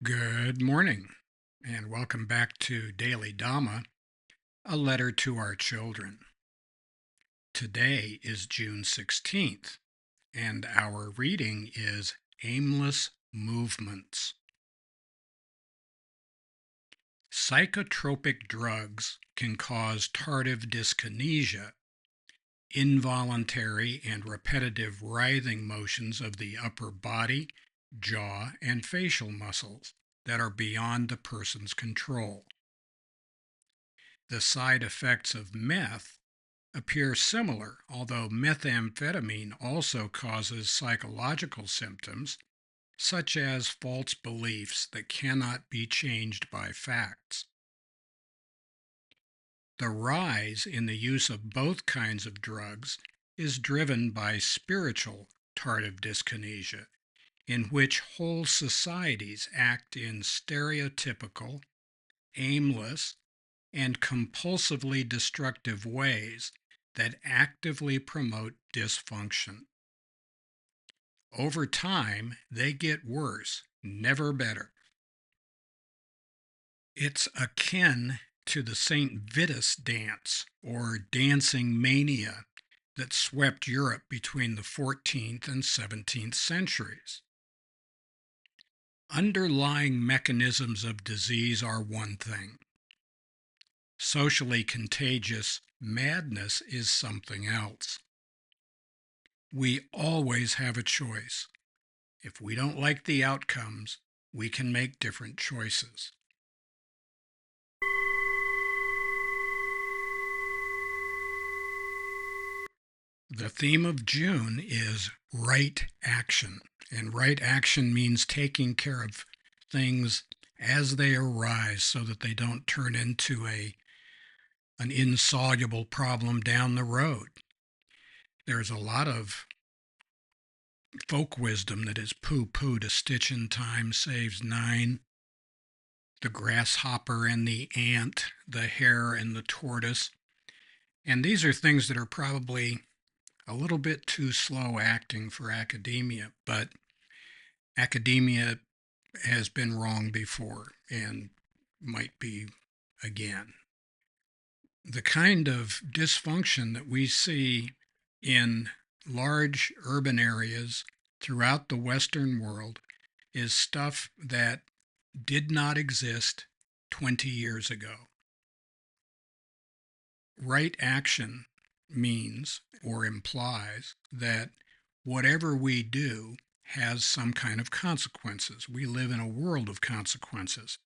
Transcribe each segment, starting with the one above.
Good morning, and welcome back to Daily Dhamma, a letter to our children. Today is June 16th, and our reading is Aimless Movements. Psychotropic drugs can cause tardive dyskinesia, involuntary and repetitive writhing motions of the upper body, jaw, and facial muscles that are beyond the person's control. The side effects of meth appear similar, although methamphetamine also causes psychological symptoms, such as false beliefs that cannot be changed by facts. The rise in the use of both kinds of drugs is driven by spiritual tardive dyskinesia, in which whole societies act in stereotypical, aimless, and compulsively destructive ways that actively promote dysfunction. Over time, they get worse, never better. It's akin to the St. Vitus dance, or dancing mania, that swept Europe between the 14th and 17th centuries. Underlying mechanisms of disease are one thing. Socially contagious madness is something else. We always have a choice. If we don't like the outcomes, we can make different choices. The theme of June is right action, and right action means taking care of things as they arise so that they don't turn into an insoluble problem down the road. There's a lot of folk wisdom that is pooh-poohed. A stitch in time saves nine. The grasshopper and the ant, the hare and the tortoise. And these are things that are probably a little bit too slow acting for academia, but academia has been wrong before and might be again. The kind of dysfunction that we see in large urban areas throughout the Western world is stuff that did not exist 20 years ago. Right action means or implies that whatever we do has some kind of consequences. We live in a world of consequences.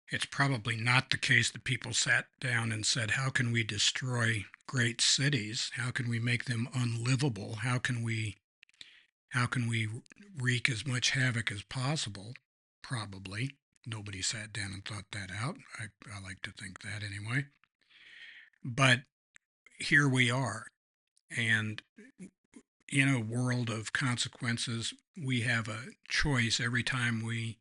It's probably not the case that people sat down and said, how can we destroy great cities? How can we make them unlivable? How can we wreak as much havoc as possible? Probably. Nobody sat down and thought that out. I like to think that anyway. But here we are. And in a world of consequences, we have a choice every time we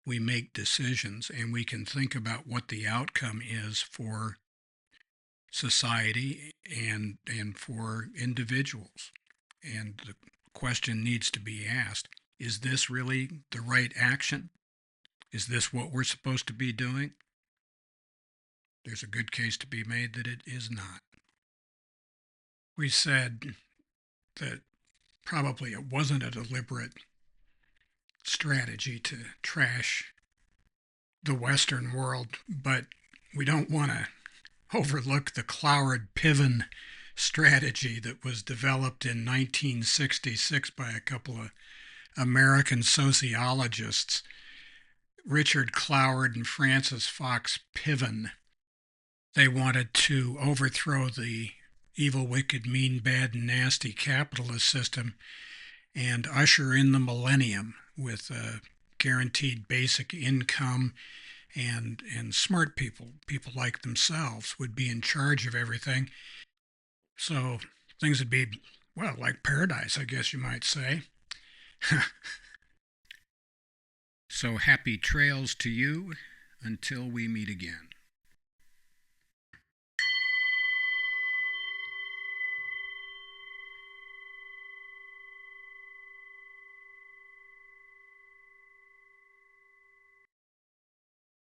make decisions, and we can think about what the outcome is for society and for individuals. And the question needs to be asked, is this really the right action? Is this what we're supposed to be doing? There's a good case to be made that it is not. We said that probably it wasn't a deliberate strategy to trash the Western world, but we don't want to overlook the Cloward Piven strategy that was developed in 1966 by a couple of American sociologists, Richard Cloward and Francis Fox Piven. They wanted to overthrow the evil, wicked, mean, bad, and nasty capitalist system and usher in the millennium with a guaranteed basic income, and smart people like themselves, would be in charge of everything. So things would be, well, like paradise, I guess you might say. So happy trails to you until we meet again.